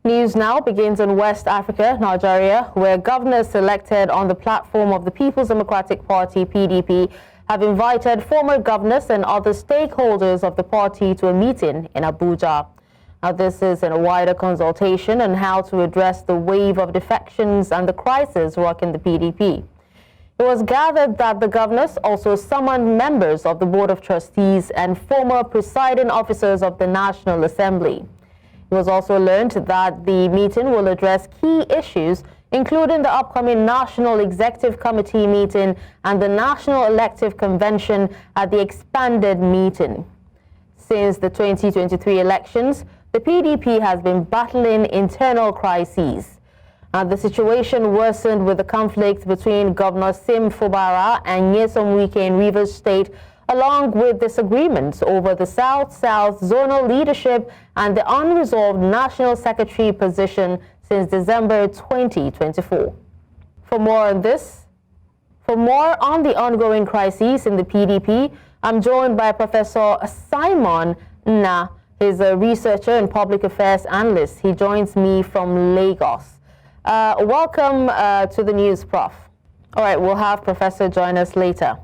News now begins in West Africa, Nigeria, where governors selected on the platform of the People's Democratic Party, PDP, have invited former governors and other stakeholders of the party to a meeting in Abuja. Now, this is in a wider consultation on how to address the wave of defections and the crisis rocking the PDP. It was gathered that the governors also summoned members of the Board of Trustees and former presiding officers of the National Assembly. It was also learned that the meeting will address key issues, including the upcoming National Executive Committee meeting and the National Elective Convention at the expanded meeting. Since the 2023 elections, the PDP has been battling internal crises. The situation worsened with the conflict between Governor Fubara and Nyesom Wike in Rivers State, along with disagreements over the South-South zonal leadership and the unresolved National Secretary position since December 2024. For more on the ongoing crises in the PDP, I'm joined by Professor Simon Na. He's a researcher and public affairs analyst. He joins me from Lagos. Welcome to the news, Prof. All right, we'll have Professor join us later.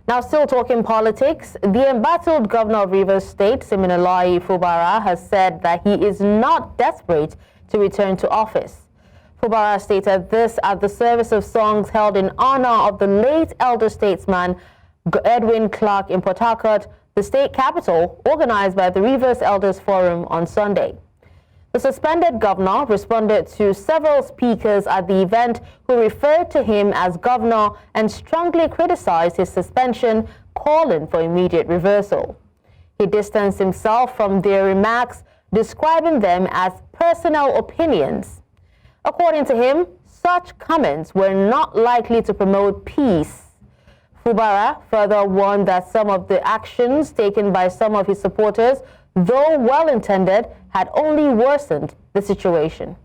Now, still talking politics, the embattled governor of Rivers State, Siminalayi Fubara, has said that he is not desperate to return to office. Fubara stated this at the service of songs held in honor of the late elder statesman Edwin Clark in Port Harcourt, the state capital, organized by the Rivers Elders Forum on Sunday. The suspended governor responded to several speakers at the event who referred to him as governor and strongly criticized his suspension, calling for immediate reversal. He distanced himself from their remarks, describing them as personal opinions. According to him, such comments were not likely to promote peace. Fubara further warned that some of the actions taken by some of his supporters, though well-intended, had only worsened the situation.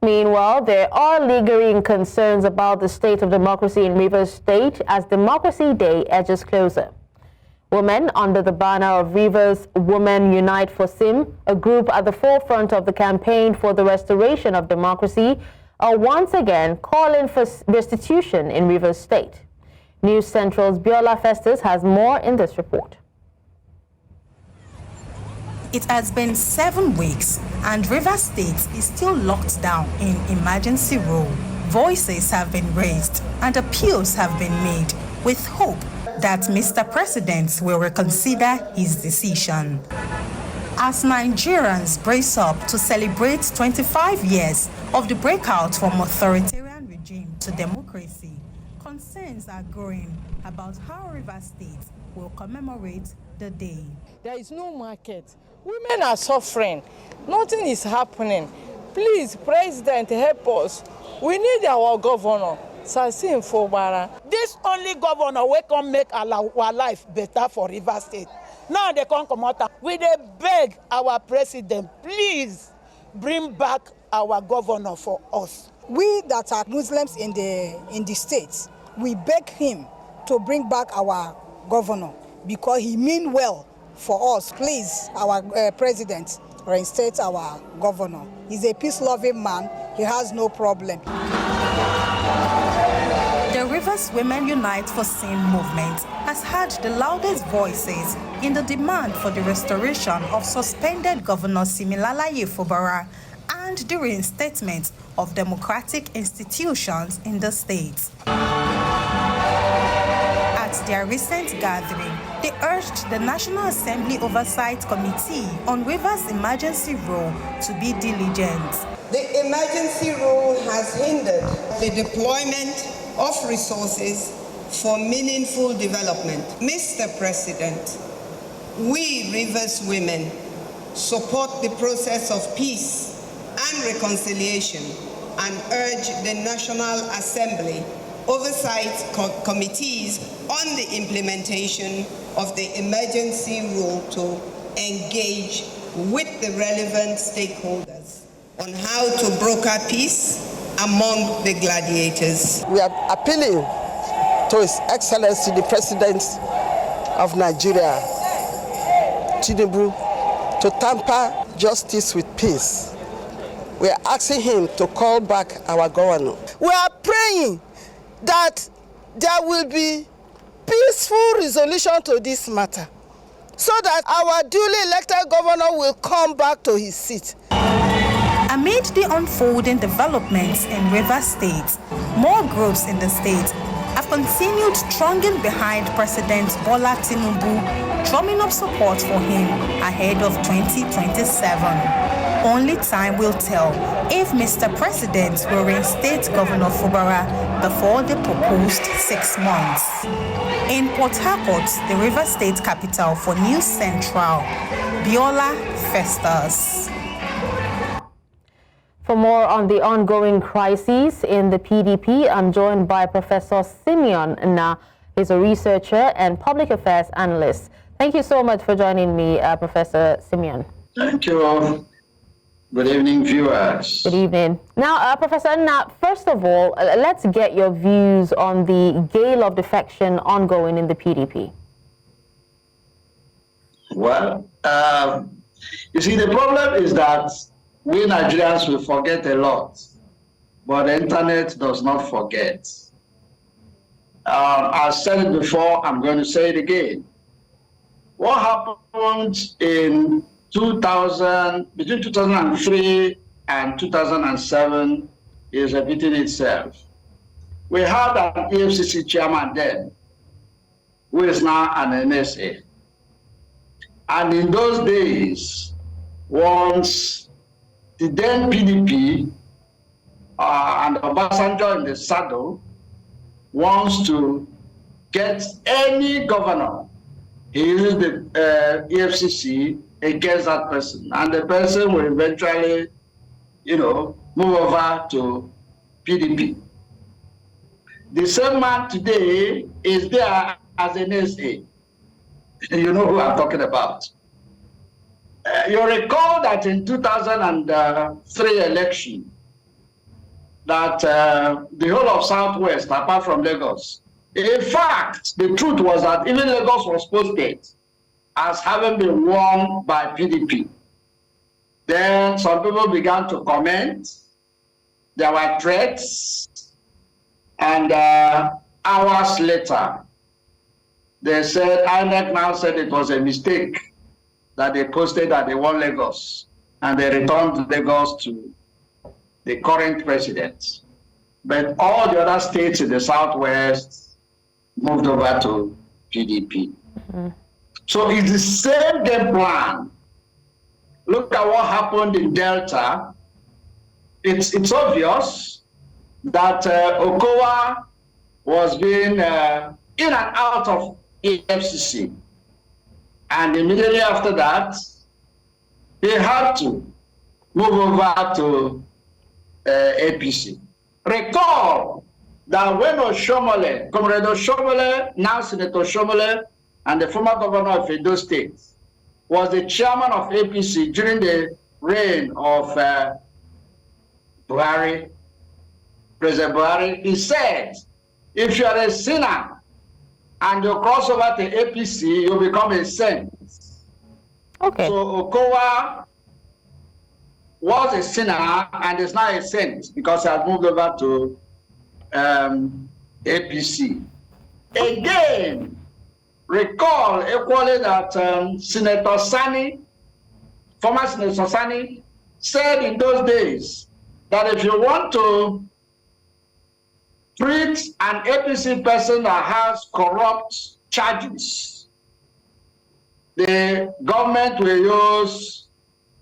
Meanwhile, there are lingering concerns about the state of democracy in Rivers State as Democracy Day edges closer. Women under the banner of Rivers Women Unite for Sim, a group at the forefront of the campaign for the restoration of democracy, are once again calling for restitution in Rivers State. News Central's Biola Festus has more in this report. It has been 7 weeks and Rivers State is still locked down in emergency rule. Voices have been raised and appeals have been made with hope that Mr. President will reconsider his decision. As Nigerians brace up to celebrate 25 years of the breakout from authoritarian regime to democracy, concerns are growing about how Rivers State will commemorate the day. There is no market. Women are suffering. Nothing is happening. Please, President, help us. We need our governor, Sasim Fubara. This only governor will come make our life better for Rivers State. Now they can't come out. We dey beg our president, please bring back our governor for us. We that are Muslims in the states, we beg him to bring back our governor because he mean well for us. Please, our president, reinstate our governor. He's a peace-loving man. He has no problem. The Rivers Women Unite for Sin movement has heard the loudest voices in the demand for the restoration of suspended Governor Siminalayi Fubara and the reinstatement of democratic institutions in the state. At their recent gathering, they urged the National Assembly Oversight Committee on Rivers Emergency Rule to be diligent. The emergency rule has hindered the deployment of resources for meaningful development. Mr. President, we Rivers women support the process of peace and reconciliation and urge the National Assembly Oversight Committees on the implementation of the emergency rule to engage with the relevant stakeholders on how to broker peace among the gladiators. We are appealing to His Excellency the President of Nigeria, Tinubu, to tamper justice with peace. We are asking him to call back our governor. We are praying that there will be peaceful resolution to this matter so that our duly elected governor will come back to his seat. Amid the unfolding developments in Rivers State, more groups in the state have continued thronging behind President Bola Tinubu, drumming up support for him ahead of 2027. Only time will tell if Mr. President will reinstate Governor Fubara before the proposed 6 months. In Port Harcourt, the Rivers State capital, for News Central, Biola Festus. For more on the ongoing crises in the PDP, I'm joined by Professor Simeon Na. He's a researcher and public affairs analyst. Thank you so much for joining me, Professor Simeon. Thank you. Good evening, viewers. Good evening. Now, Professor Na, first of all, let's get your views on the gale of defection ongoing in the PDP. Well, you see, the problem is that we Nigerians will forget a lot, but the internet does not forget. I've said it before, I'm going to say it again. What happened in between 2003 and 2007 is repeating itself. We had an EFCC chairman then, who is now an NSA. And in those days, once the then PDP and Obasanjo in the saddle wants to get any governor, he uses the EFCC against that person, and the person will eventually, move over to PDP. The same man today is there as an SA. You know who I'm talking about. You recall that in 2003 election, that the whole of Southwest, apart from Lagos, in fact, the truth was that even Lagos was posted as having been won by PDP. Then some people began to comment. There were threats. And hours later, they said, INEC now said it was a mistake that they posted that they won Lagos. And they returned Lagos to the current president. But all the other states in the Southwest moved over to PDP. Mm-hmm. So it's the same game plan. Look at what happened in Delta. It's obvious that Okowa was being in and out of EFCC. And immediately after that, he had to move over to APC. Recall that when Comrade Oshomole, now Senator Oshomole, and the former governor of Edo State, was the chairman of APC during the reign of Buhari, President Buhari, he said, if you are a sinner and you cross over to APC, you become a saint. Okay. So Okowa was a sinner and is now a saint because he has moved over to APC. Again, recall equally that Senator Sani, former Senator Sani, said in those days that if you want to treat an APC person that has corrupt charges, the government will use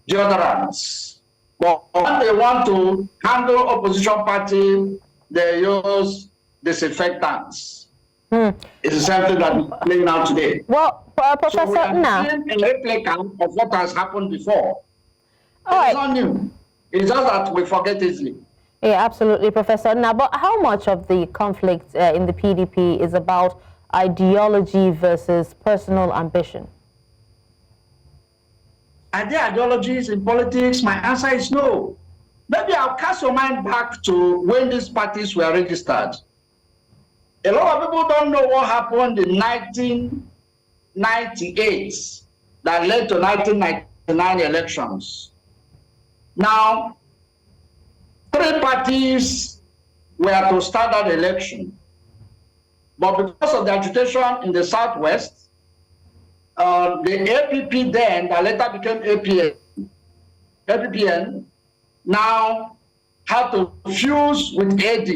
deodorants. But when they want to handle opposition party, they use disinfectants. It's the same thing that is playing out today. Well, Professor, so we are seeing a replica of what has happened before. It's not new. It's just that we forget easily. Yeah, absolutely, Professor. Now, but how much of the conflict in the PDP is about ideology versus personal ambition? Are there ideologies in politics? My answer is no. Maybe I'll cast your mind back to when these parties were registered. A lot of people don't know what happened in 1998 that led to 1999 elections. Now, 3 parties were to start that election. But because of the agitation in the southwest, the APP then, that later became APPN, now had to fuse with AD.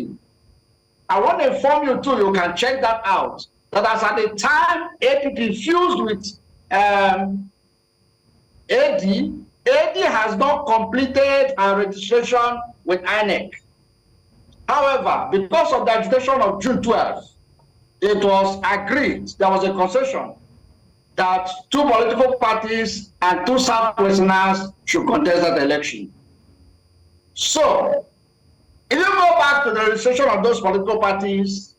I want to inform you too, you can check that out, that as at the time APP fused with AD has not completed a registration with INEC. However, because of the agitation of June 12th, it was agreed, there was a concession, that 2 political parties and 2 Southwesterners should contest that election. So, if you go back to the registration of those political parties,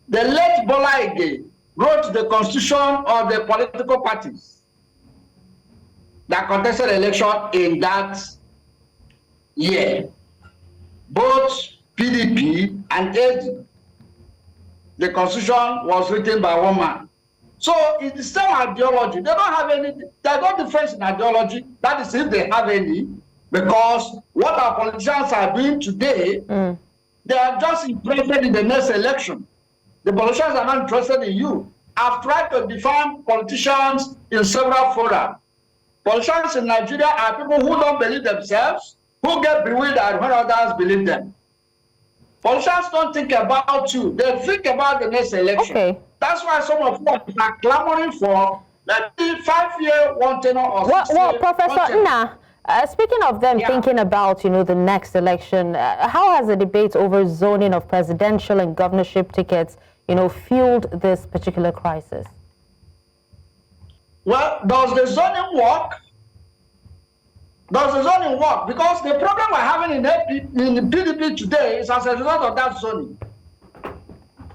the late Bola Ige wrote the constitution of the political parties that contested election in that year. Both PDP and AD. The constitution was written by one man. So it's the same ideology. They don't have any, there's no difference in ideology. That is if they have any, because what our politicians are doing today, they are just interested in the next election. The politicians are not interested in you. I've tried to define politicians in several fora. Politicians in Nigeria are people who don't believe themselves, who get bewildered when others believe them. Politicians don't think about you. They think about the next election. Okay. That's why some of us are clamoring for like 5-year, 1 tenure or 6 Well, Professor Nna, speaking of them thinking about, the next election, how has the debate over zoning of presidential and governorship tickets, fueled this particular crisis? Well, does the zoning work? Does the zoning work? Because the problem we're having in the PDP today is as a result of that zoning.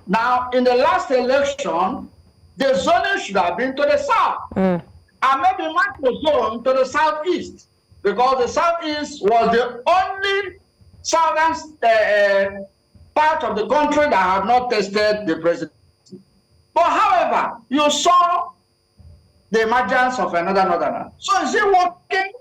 Now, in the last election, the zoning should have been to the south. And maybe micro zone to the southeast. Because the southeast was the only southern part of the country that have not tested the presidency. But however, you saw the emergence of another northerner. So is it working?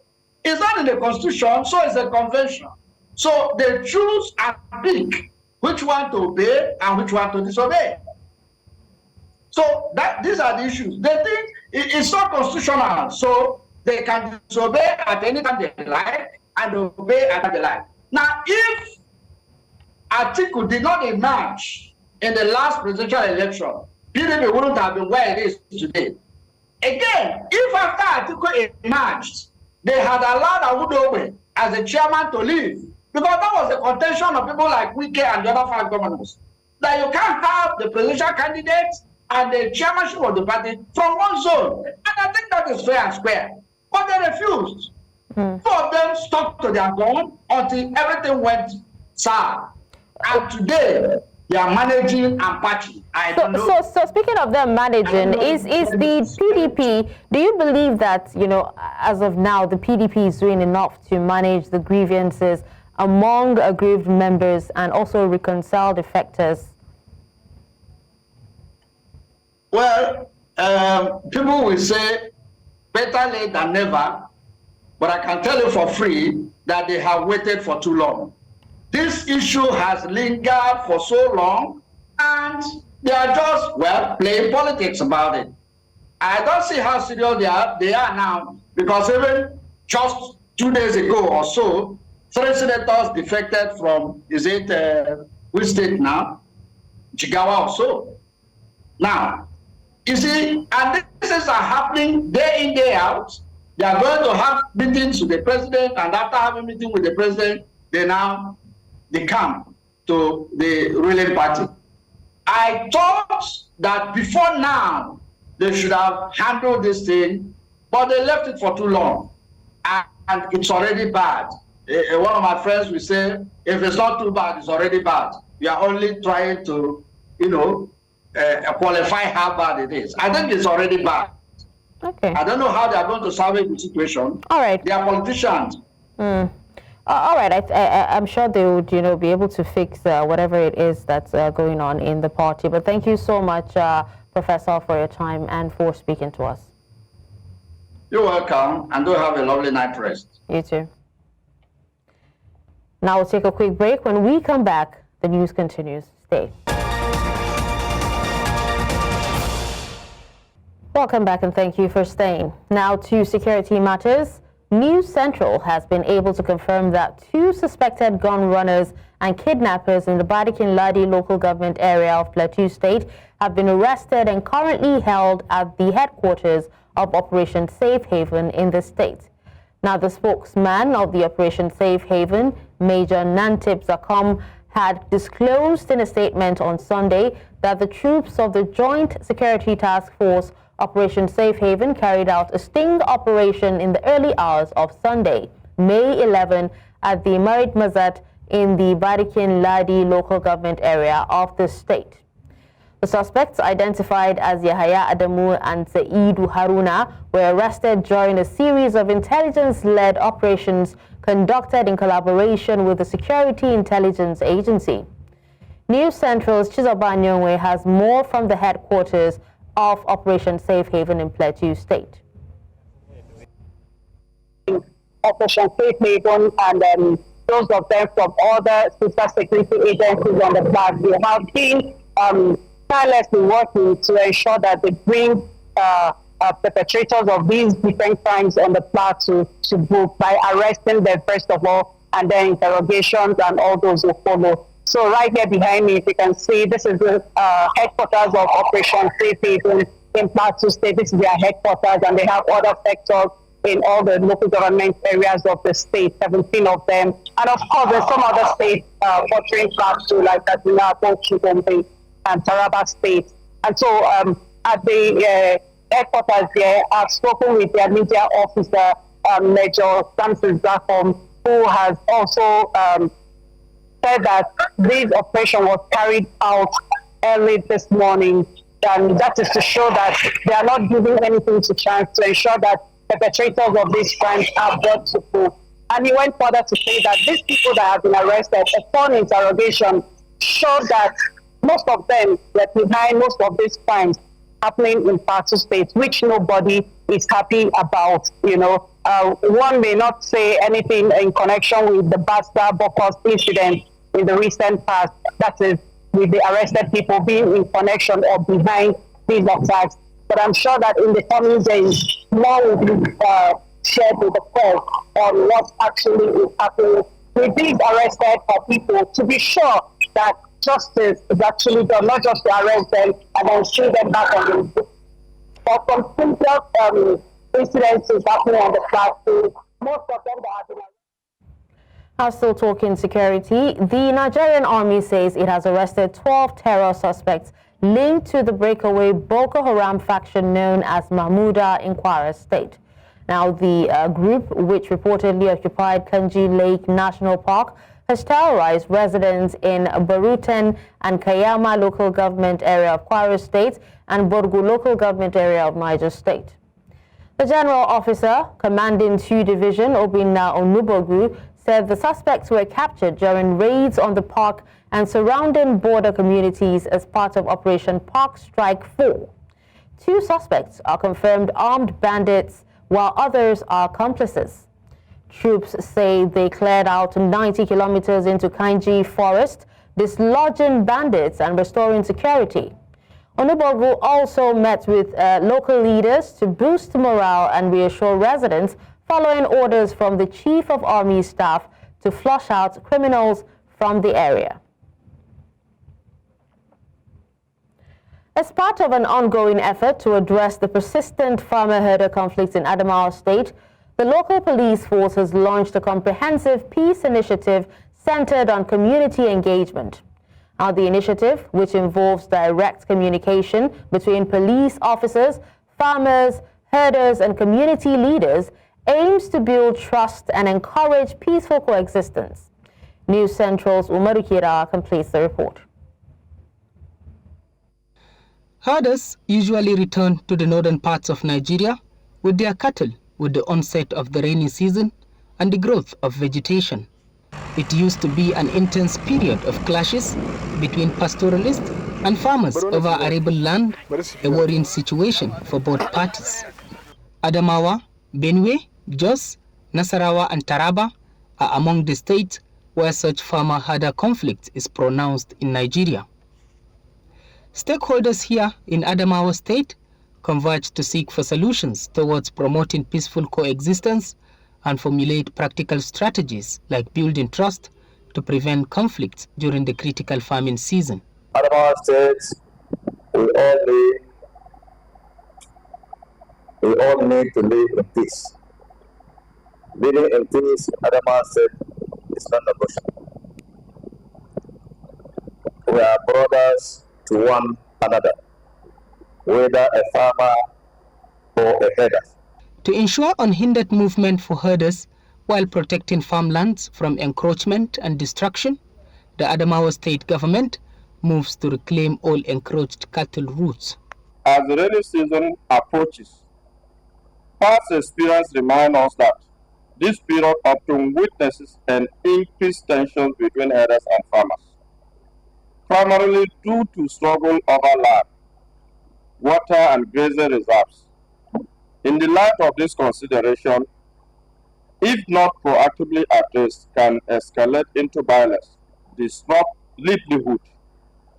It's not in the constitution, so it's a convention. So they choose and pick which one to obey and which one to disobey. So these are the issues. They think it's not constitutional, so they can disobey at any time they like and obey at any time they like. Now, if Atiku did not emerge in the last presidential election, PDP wouldn't have been where it is today. Again, if after Atiku emerged, they had allowed Awudowe as the chairman to leave, because that was the contention of people like Wike and the other 5 governors, that you can't have the presidential candidate and the chairmanship of the party from one zone. And I think that is fair and square. But they refused. 2 of them stuck to their gun until everything went sour. And today, they are managing and patching. So speaking of them managing, is the PDP, do you believe that, as of now, the PDP is doing enough to manage the grievances among aggrieved members and also reconcile defectors? Well, people will say better late than never, but I can tell you for free that they have waited for too long. This issue has lingered for so long, and they are just, playing politics about it. I don't see how serious they are now, because even just 2 days ago or so, 3 senators defected from, which state now? Jigawa or so. Now, you see, and these are happening day in, day out. They are going to have meetings with the president, and after having a meeting with the president, they come to the ruling party. I thought that before now, they should have handled this thing, but they left it for too long. And it's already bad. One of my friends will say, if it's not too bad, it's already bad. We are only trying to, qualify how bad it is. I think it's already bad. Okay. I don't know how they are going to salvage the situation. All right. They are politicians. All right, I'm sure they would, be able to fix whatever it is that's going on in the party. But thank you so much, Professor, for your time and for speaking to us. You're welcome, and do have a lovely night rest. You too. Now we'll take a quick break. When we come back, the news continues. Stay. Welcome back and thank you for staying. Now to security matters. News Central has been able to confirm that 2 suspected gun runners and kidnappers in the Siminalayi local government area of Plateau State have been arrested and currently held at the headquarters of Operation Safe Haven in the state. Now, the spokesman of the Operation Safe Haven, Major Nantip Zakom, had disclosed in a statement on Sunday that the troops of the Joint Security Task Force Operation Safe Haven carried out a sting operation in the early hours of Sunday, May 11, at the Marit Mazat in the Siminalayi local government area of the state. The suspects, identified as Yahaya Adamu and Saidu Haruna, were arrested during a series of intelligence-led operations conducted in collaboration with the Security Intelligence Agency. News Central's Chizoba Nyongwe has more from the headquarters of Operation Safe Haven in Plateau State. Operation Safe Haven and those of them from other sister security agencies on the flag, they have been tirelessly working to ensure that they bring perpetrators of these different crimes on the plateau to book by arresting them first of all, and then interrogations and all those who follow. So right here behind me, if you can see, this is the headquarters of Operation Safe Haven in Plateau State. This is their headquarters, and they have other sectors in all the local government areas of the state, 17 of them. And of course, there's some other states bordering Plateau, like Kaduna, Chibombe, and Taraba State. And so at the headquarters here, I've spoken with their media officer, Major Samson Zafom, who has also said that this operation was carried out early this morning, and that is to show that they are not giving anything to chance to ensure that perpetrators of these crimes are brought to book. And he went further to say that these people that have been arrested, upon interrogation, showed that most of them were behind most of these crimes happening in Plateau State, which nobody is happy about. You know, one may not say anything in connection with the Basta Bokos incident in the recent past, that is, with the arrested people being in connection or behind these attacks. But I'm sure that in the coming days, more will be shared with the court on what actually is happening with these arrested people, to be sure that justice is actually done, not just to arrest them and then see them back on the book. But from simple incidences happening on the plateau, most of them that have been arrested. Now, still talking security, the Nigerian army says it has arrested 12 terror suspects linked to the breakaway Boko Haram faction known as Mahmuda in Kwara State. Now, the group, which reportedly occupied Kanji Lake National Park, has terrorized residents in Baruten and Kayama local government area of Kwara State and Borgu local government area of Niger State. The general officer commanding 2 Division, Obinna Onubogu, said the suspects were captured during raids on the park and surrounding border communities as part of Operation Park Strike 4. 2 suspects are confirmed armed bandits, while others are accomplices. Troops say they cleared out 90 kilometers into Kainji Forest, dislodging bandits and restoring security. Onubogu also met with local leaders to boost morale and reassure residents following orders from the Chief of Army Staff to flush out criminals from the area. As part of an ongoing effort to address the persistent farmer-herder conflict in Adamawa State, the local police force has launched a comprehensive peace initiative centered on community engagement. Now, the initiative, which involves direct communication between police officers, farmers, herders, and community leaders, aims to build trust and encourage peaceful coexistence. News Central's Umaru Kira completes the report. Herders usually return to the northern parts of Nigeria with their cattle with the onset of the rainy season and the growth of vegetation. It used to be an intense period of clashes between pastoralists and farmers over arable land, a worrying situation for both parties. Adamawa, Benue, Jos, Nasarawa and Taraba are among the states where such farmer-herder conflict is pronounced in Nigeria. Stakeholders here in Adamawa State converge to seek for solutions towards promoting peaceful coexistence and formulate practical strategies like building trust to prevent conflicts during the critical farming season. Adamawa State, we all need to live in peace. Living in peace in Adamawa State is not negotiable. We are brothers to one another, whether a farmer or a herder. To ensure unhindered movement for herders while protecting farmlands from encroachment and destruction, the Adamawa State government moves to reclaim all encroached cattle routes. As the rainy season approaches, past experience reminds us that this period often witnesses an increased tension between herders and farmers, primarily due to struggle over land, water and grazing reserves. In the light of this consideration, if not proactively addressed, can escalate into violence, disrupt livelihood,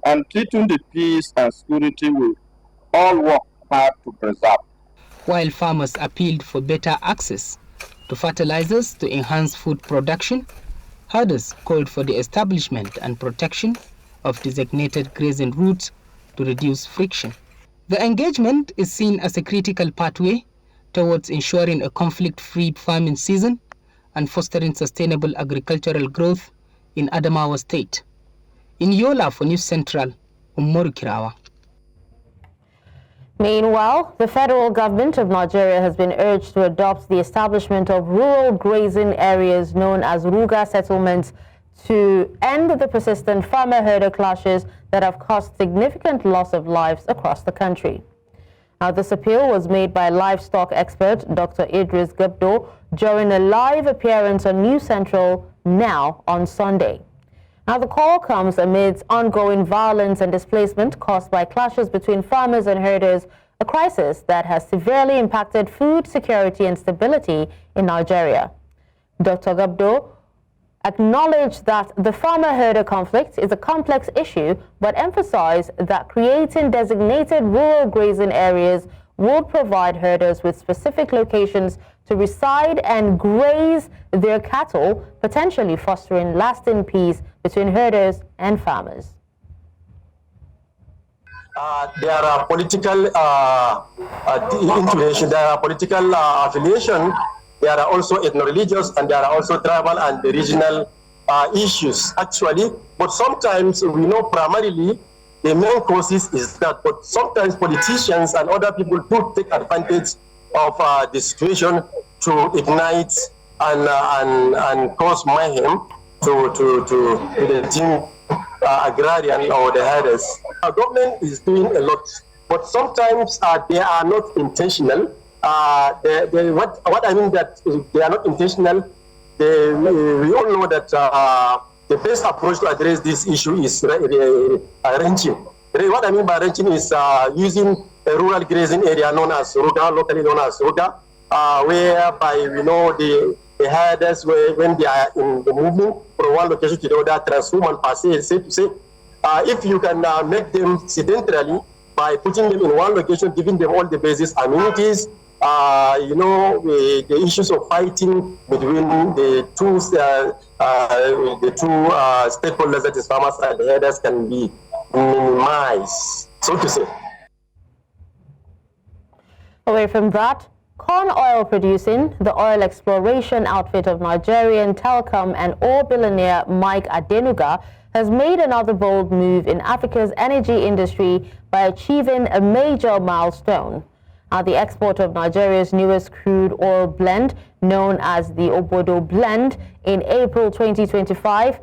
and threaten the peace and security we all work hard to preserve. While farmers appealed for better access to fertilizers to enhance food production, herders called for the establishment and protection of designated grazing routes to reduce friction. The engagement is seen as a critical pathway towards ensuring a conflict-free farming season and fostering sustainable agricultural growth in Adamawa State. In Yola for News Central, Umaru Kirawa. Meanwhile, the federal government of Nigeria has been urged to adopt the establishment of rural grazing areas known as Ruga settlements to end the persistent farmer-herder clashes that have caused significant loss of lives across the country. Now, this appeal was made by livestock expert Dr. Idris Gabdo during a live appearance on News Central Now on Sunday. Now, the call comes amidst ongoing violence and displacement caused by clashes between farmers and herders, a crisis that has severely impacted food security and stability in Nigeria. Dr. Gabdo acknowledged that the farmer-herder conflict is a complex issue, but emphasized that creating designated rural grazing areas would provide herders with specific locations to reside and graze their cattle, potentially fostering lasting peace between herders and farmers. There are political inclination, there are political affiliation, there are also ethno-religious, and there are also tribal and regional issues, actually. But sometimes we know primarily the main causes is that, but sometimes politicians and other people do take advantage of the situation to ignite and cause mayhem to the team agrarian or the herders. Our government is doing a lot, but sometimes they are not intentional. What I mean that they are not intentional, we all know that the best approach to address this issue is ranching. What I mean by ranching is using a rural grazing area known as Ruga, locally known as Ruga, whereby we know the herders, when they are in the movement from one location to the other, transform and pass, to say, if you can make them sedentarily by putting them in one location, giving them all the basic amenities, the issues of fighting between the two stakeholders, that is farmers and herders, can be minimized, so to say. Away from that, corn oil producing, the oil exploration outfit of Nigerian telecom and oil billionaire Mike Adenuga has made another bold move in Africa's energy industry by achieving a major milestone. The export of Nigeria's newest crude oil blend, known as the Obodo blend, in April 2025,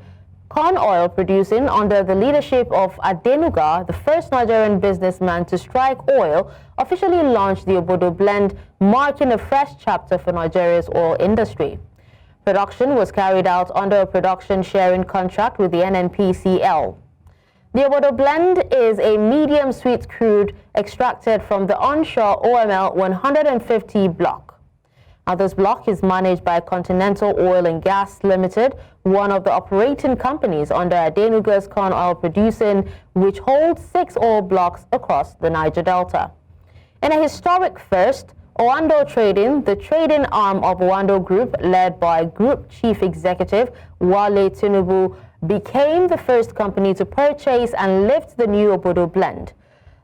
corn oil producing under the leadership of Adenuga, the first Nigerian businessman to strike oil, officially launched the Obodo blend, marking a fresh chapter for Nigeria's oil industry. Production was carried out under a production sharing contract with the NNPCL. The Obodo blend is a medium sweet crude extracted from the onshore OML 150 block. Now, this block is managed by Continental Oil and Gas Limited, one of the operating companies under Adenuga's Corn Oil Producing, which holds 6 oil blocks across the Niger Delta. In a historic first, Owando Trading, the trading arm of Owando Group, led by Group Chief Executive Wale Tinubu, became the first company to purchase and lift the new Obodo blend.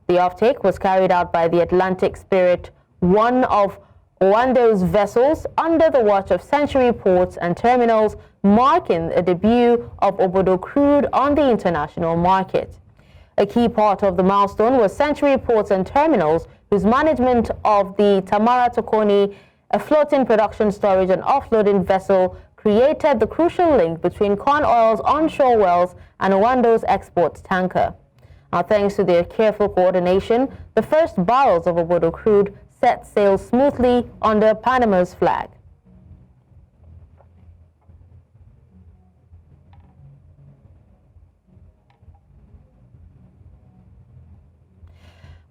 The offtake was carried out by the Atlantic Spirit, one of Owando's vessels under the watch of Century Ports and Terminals, marking the debut of Obodo crude on the international market. A key part of the milestone was Century Ports and Terminals, whose management of the Tamara Tokoni, a floating production, storage and offloading vessel, created the crucial link between Corn Oil's onshore wells and Owando's export tanker. Now, thanks to their careful coordination, the first barrels of Obodo crude set sail smoothly under Panama's flag.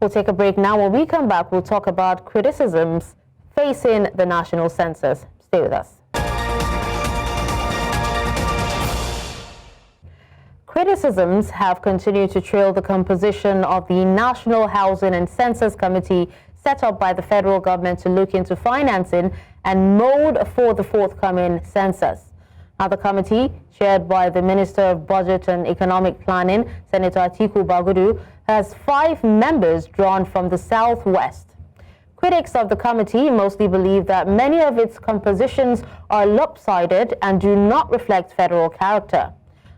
We'll take a break now. When we come back, we'll talk about criticisms facing the national census. Stay with us. Criticisms have continued to trail the composition of the National Housing and Census Committee set up by the federal government to look into financing and mode for the forthcoming census. Now, the committee, chaired by the Minister of Budget and Economic Planning, Senator Atiku Bagudu, has 5 members drawn from the Southwest. Critics of the committee mostly believe that many of its compositions are lopsided and do not reflect federal character.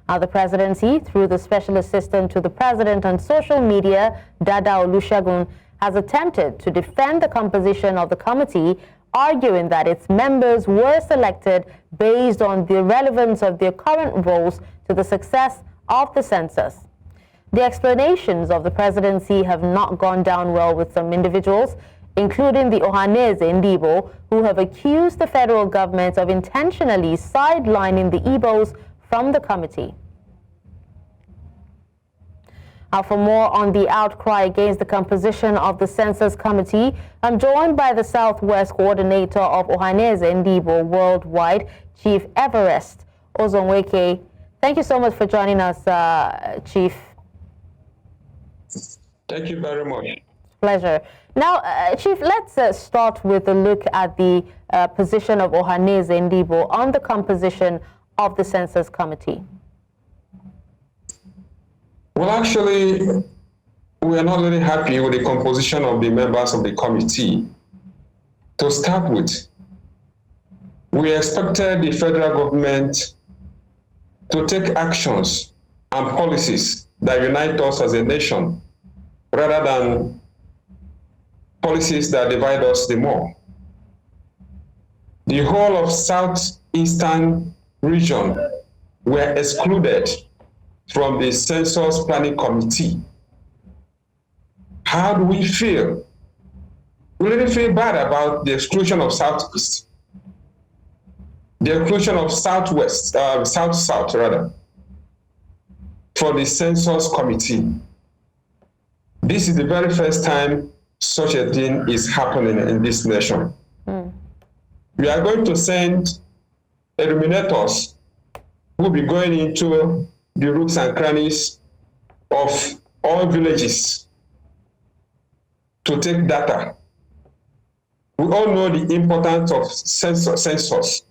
Now, the presidency, through the special assistant to the president on social media, Dada Olusegun, has attempted to defend the composition of the committee, arguing that its members were selected based on the relevance of their current roles to the success of the census. The explanations of the presidency have not gone down well with some individuals, including the Ohaneze Ndibo, who have accused the federal government of intentionally sidelining the Igbos from the committee. Now, for more on the outcry against the composition of the Census Committee, I'm joined by the Southwest Coordinator of Ohaneze Ndibo Worldwide, Chief Everest Ozonweke. Thank you so much for joining us, Chief. Thank you very much. Pleasure. Now, Chief, let's start with a look at the position of Ohaneze Ndibo on the composition of the Census Committee. Well, actually, we are not really happy with the composition of the members of the committee. To start with, we expected the federal government to take actions and policies that unite us as a nation, rather than policies that divide us the more. The whole of southeastern region were excluded from the Census Planning Committee. How do we feel? We really feel bad about the exclusion of Southeast, the exclusion of Southwest, South rather, for the Census Committee. This is the very first time such a thing is happening in this nation. We are going to send illuminators who will be going into the roots and crannies of all villages to take data. We all know the importance of census.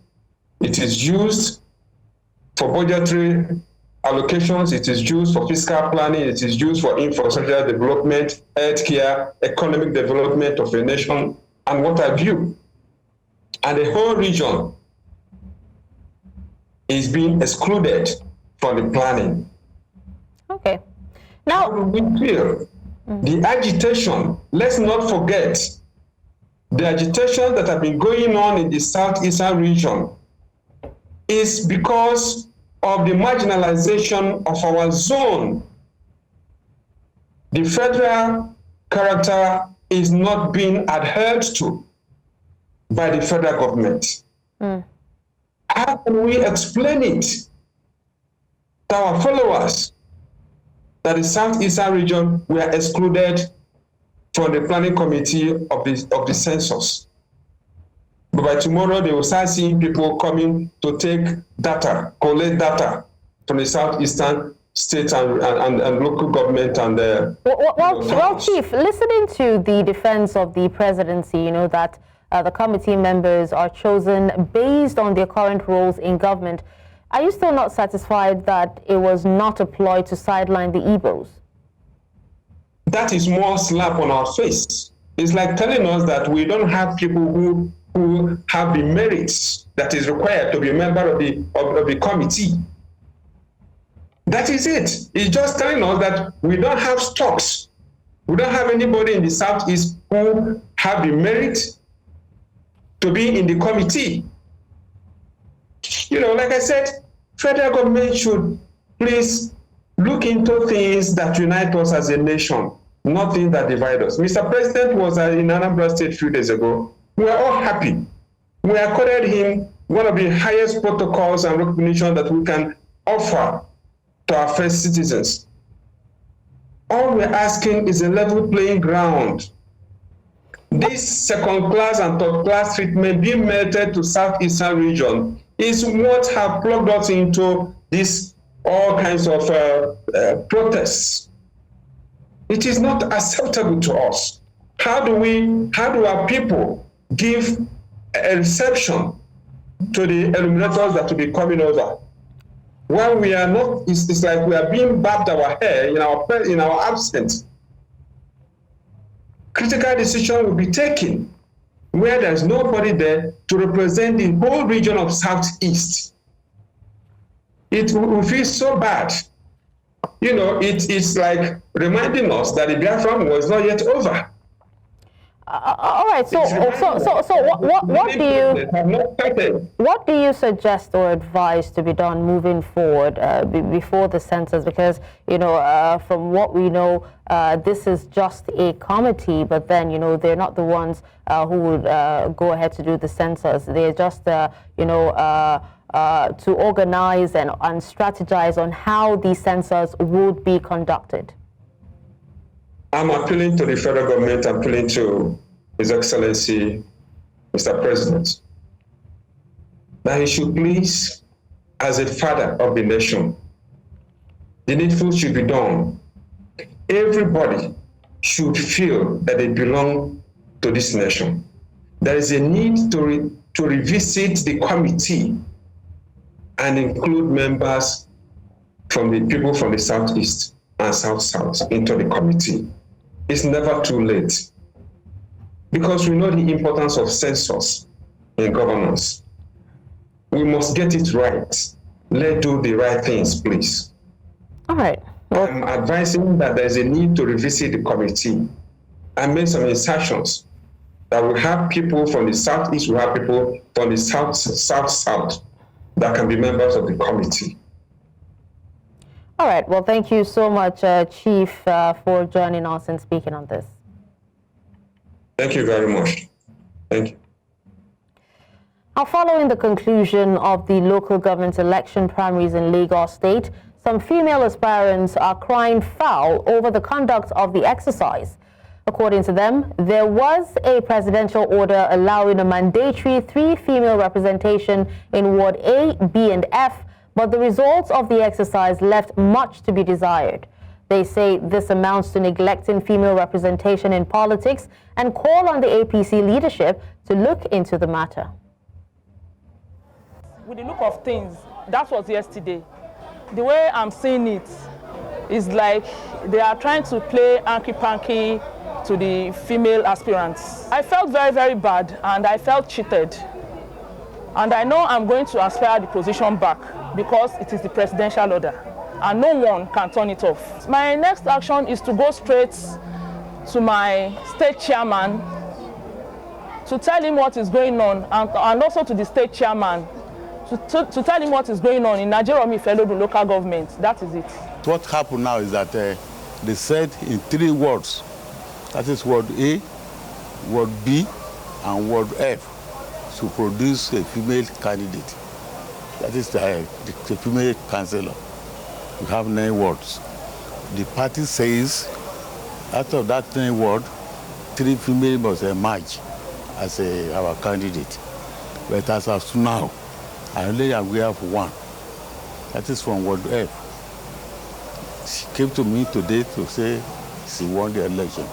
It is used for budgetary allocations, it is used for fiscal planning, it is used for infrastructure development, healthcare, economic development of a nation, and what have you. And the whole region is being excluded from the planning. Okay. Now, how do we feel? The agitation, let's not forget, the agitation that have been going on in the southeastern region is because of the marginalization of our zone. The federal character is not being adhered to by the federal government. How can we explain it to our followers that the southeastern region were excluded from the planning committee of the census? But by tomorrow, they will start seeing people coming to take data, collect data from the southeastern states and local government and well, Chief, listening to the defense of the presidency, you know, that the committee members are chosen based on their current roles in government, are you still not satisfied that it was not a ploy to sideline the Igbos? That is more slap on our face. It's like telling us that we don't have people who have the merits that is required to be a member of the committee. That is it. It's just telling us that we don't have stocks. We don't have anybody in the Southeast who have the merit to be in the committee. You know, like I said, federal government should please look into things that unite us as a nation, not things that divide us. Mr. President was in Anambra State a few days ago. We are all happy. We accorded him one of the highest protocols and recognition that we can offer to our fellow citizens. All we're asking is a level playing ground. This second-class and third-class treatment being meted to Southeastern region is what have plugged us into this all kinds of protests. It is not acceptable to us. How do our people give a reception to the illuminators that will be coming over? When we are not, it's like we are being barbed our hair in our absence. Critical decision will be taken where there's nobody there to represent the whole region of Southeast. It will feel so bad. You know, it's like reminding us that the Biafran war is not yet over. All right. So what do you suggest or advise to be done moving forward before the census? Because you know, from what we know, this is just a committee, but then you know they're not the ones who would go ahead to do the census. They're just you know to organize and strategize on how the census would be conducted. I'm appealing to the federal government, I'm appealing to His Excellency, Mr. President, that he should please, as a father of the nation, the needful should be done. Everybody should feel that they belong to this nation. There is a need to revisit the committee and include members from the people from the Southeast and South-South into the committee. It's never too late, because we know the importance of census in governance. We must get it right. Let's do the right things, please. All right. Well, I'm advising that there's a need to revisit the committee and make some insertions that we have people from the Southeast, we have people from the South-South that can be members of the committee. All right. Well, thank you so much, Chief, for joining us and speaking on this. Thank you very much. Thank you. Now, following the conclusion of the local government election primaries in Lagos State, some female aspirants are crying foul over the conduct of the exercise. According to them, there was a presidential order allowing a mandatory 3 female representation in Ward A, B, and F, but the results of the exercise left much to be desired. They say this amounts to neglecting female representation in politics and call on the APC leadership to look into the matter. With the look of things, that was yesterday. The way I'm seeing it is like they are trying to play hanky-panky to the female aspirants. I felt very, very bad, and I felt cheated. And I know I'm going to aspire the position back because it is the presidential order, and no one can turn it off. My next action is to go straight to my state chairman to tell him what is going on, and also to the state chairman to tell him what is going on in Nigerian fellow local government. That is it. What happened now is that they said in 3 wards, that is Ward A, Ward B, and Ward F, to produce a female candidate. That is the female councillor. We have 9 wards. The party says out of that 9 wards, 3 female must emerge as our candidate. But as of now, I only am aware of one. That is from Ward F. She came to me today to say she won the election.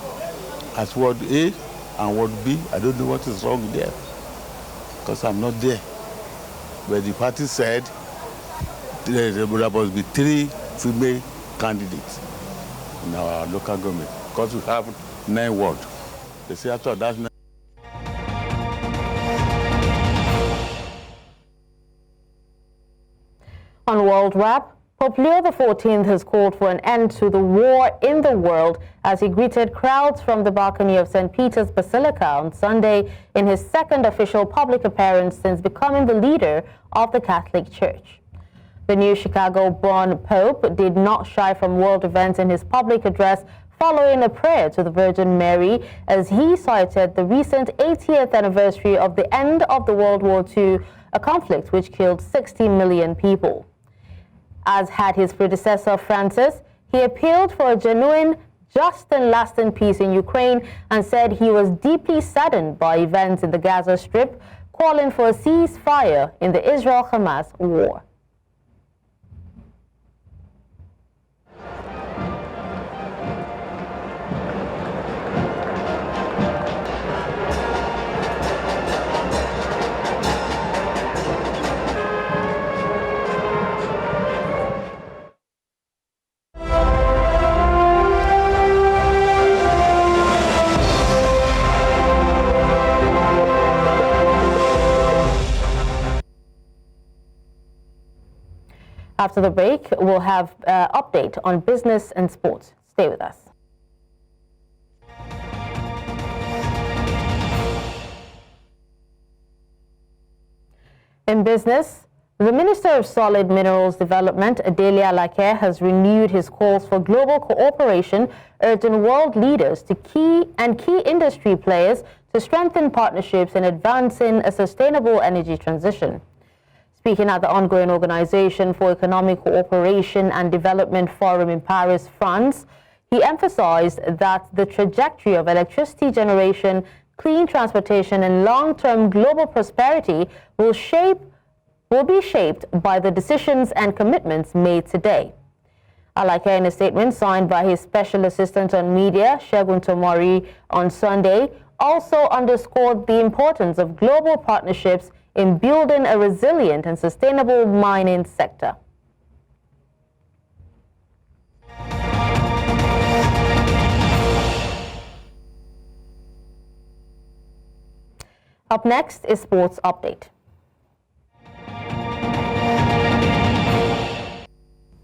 As Ward A and Ward B, I don't know what is wrong there, because I'm not there. But the party said there must be 3 female candidates in our local government, because we have 9 wards. They say after that. On World Wrap, Pope Leo XIV has called for an end to the war in the world as he greeted crowds from the balcony of St. Peter's Basilica on Sunday in his second official public appearance since becoming the leader of the Catholic Church. The new Chicago-born Pope did not shy from world events in his public address following a prayer to the Virgin Mary as he cited the recent 80th anniversary of the end of the World War II, a conflict which killed 60 million people. As had his predecessor Francis, he appealed for a genuine, just and lasting peace in Ukraine and said he was deeply saddened by events in the Gaza Strip, calling for a ceasefire in the Israel-Hamas war. After the break, we'll have an update on business and sports. Stay with us. In business, the Minister of Solid Minerals Development, Adelia Lake, has renewed his calls for global cooperation, urging world leaders to key industry players to strengthen partnerships in advancing a sustainable energy transition. Speaking at the ongoing Organization for Economic Cooperation and Development Forum in Paris, France, he emphasized that the trajectory of electricity generation, clean transportation, and long-term global prosperity will be shaped by the decisions and commitments made today. Alake, in a statement signed by his Special Assistant on Media, Segun Tomori, on Sunday, also underscored the importance of global partnerships in building a resilient and sustainable mining sector. Up next is Sports Update.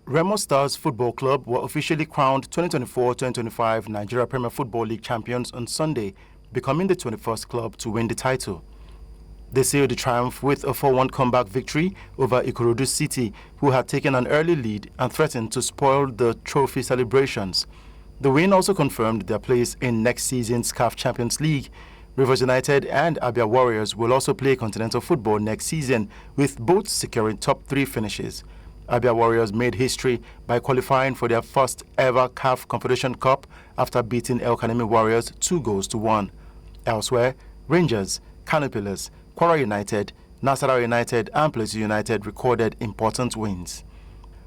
Remo Stars Football Club were officially crowned 2024-2025 Nigeria Premier Football League champions on Sunday, becoming the 21st club to win the title. They sealed the triumph with a 4-1 comeback victory over Ikorodu City, who had taken an early lead and threatened to spoil the trophy celebrations. The win also confirmed their place in next season's CAF Champions League. Rivers United and Abia Warriors will also play continental football next season, with both securing top 3 finishes. Abia Warriors made history by qualifying for their first ever CAF Confederation Cup after beating El Kanemi Warriors 2-1. Elsewhere, Rangers, Kano Pillars, Kwara United, Nasarawa United and Plateau United recorded important wins.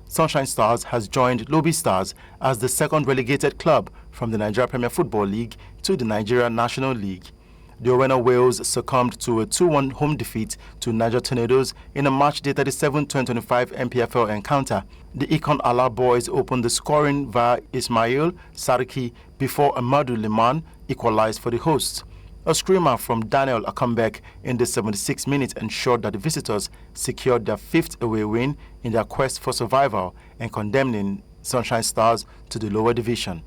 Sunshine Stars has joined Lobi Stars as the second relegated club from the Nigeria Premier Football League to the Nigeria National League. The Owena Whales succumbed to a 2-1 home defeat to Niger Tornadoes in a matchday 37-2025 MPFL encounter. The Ikon Allah boys opened the scoring via Ismail Sariki before Amadou Liman equalized for the hosts. A screamer from Daniel Akambek in the 76th minute ensured that the visitors secured their 5th away win in their quest for survival and condemning Sunshine Stars to the lower division.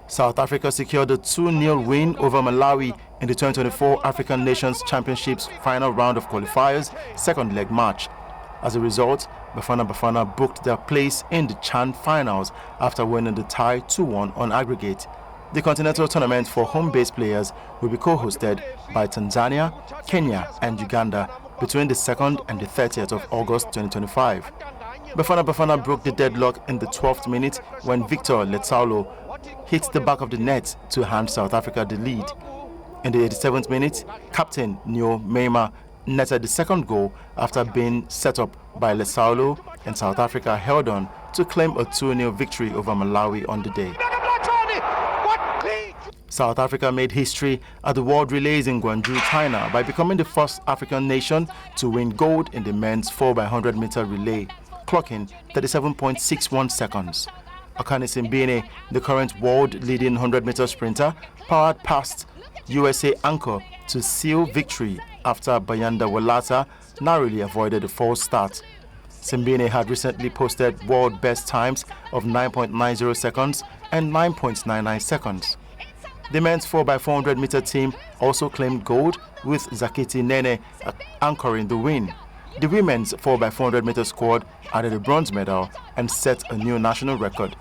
South Africa secured a 2-0 win over Malawi in the 2024 African Nations Championships final round of qualifiers second leg match. As a result, Bafana booked their place in the CHAN finals after winning the tie 2-1 on aggregate. The continental tournament for home-based players will be co-hosted by Tanzania, Kenya and Uganda between the 2nd and the 30th of August 2025. Bafana broke the deadlock in the 12th minute when Victor Letsaulo hit the back of the net to hand South Africa the lead. In the 87th minute, captain Neo Meima netted the second goal after being set up by Lesaulo, and South Africa held on to claim a 2-0 victory over Malawi on the day. South Africa made history at the World Relays in Gwangju, China by becoming the first African nation to win gold in the men's 4x100 meter relay, clocking 37.61 seconds. Akani Simbine, the current world leading 100 meter sprinter, powered past USA anchor to seal victory after Bayanda Walata narrowly avoided a false start. Simbine had recently posted world best times of 9.90 seconds and 9.99 seconds. The men's 4x400 meter team also claimed gold, with Zakiti Nene anchoring the win. The women's 4x400 meter squad added a bronze medal and set a new national record.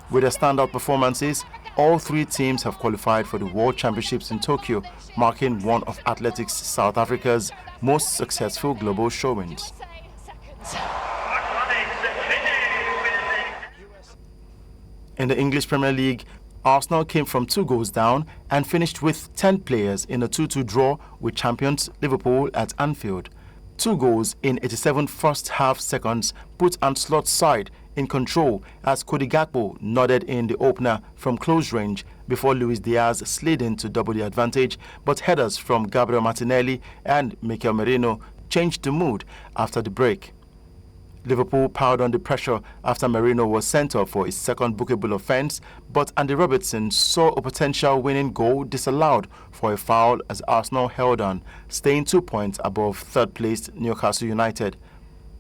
With their standout performances, all three teams have qualified for the World Championships in Tokyo, marking one of athletics South Africa's most successful global showings. In the English Premier League, Arsenal came from 2 goals down and finished with 10 players in a 2-2 draw with champions Liverpool at Anfield. 2 goals in 87 first-half seconds put Ancelot's side in control as Cody Gakpo nodded in the opener from close range before Luis Diaz slid in to double the advantage, but headers from Gabriel Martinelli and Mikel Merino changed the mood after the break. Liverpool piled on the pressure after Merino was sent off for his second bookable offence, but Andy Robertson saw a potential winning goal disallowed for a foul as Arsenal held on, staying 2 points above third-placed Newcastle United.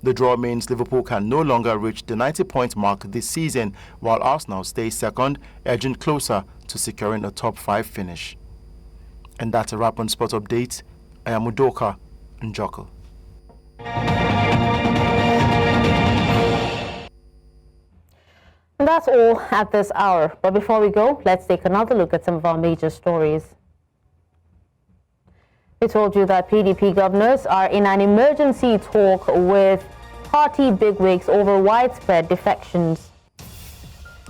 The draw means Liverpool can no longer reach the 90-point mark this season, while Arsenal stays second, edging closer to securing a top 5 finish. And that's a wrap on Sport Update. I am Udoka Njoko. And that's all at this hour. But before we go, let's take another look at some of our major stories. We told you that PDP governors are in an emergency talk with party bigwigs over widespread defections.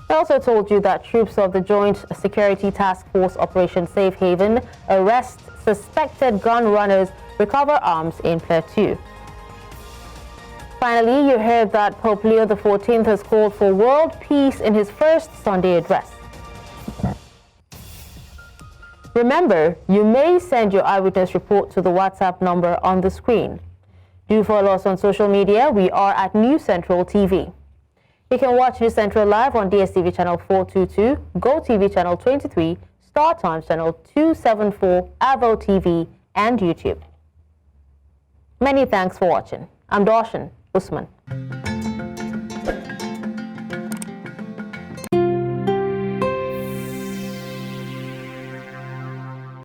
We also told you that troops of the Joint Security Task Force Operation Safe Haven arrest suspected gun runners, recover arms in Plateau. Finally, you heard that Pope Leo XIV has called for world peace in his first Sunday address. Remember, you may send your eyewitness report to the WhatsApp number on the screen. Do follow us on social media. We are at News Central TV. You can watch News Central live on DSTV channel 422, GoTV channel 23, Star Times channel 274, Avo TV, and YouTube. Many thanks for watching. I'm Darshan Usman.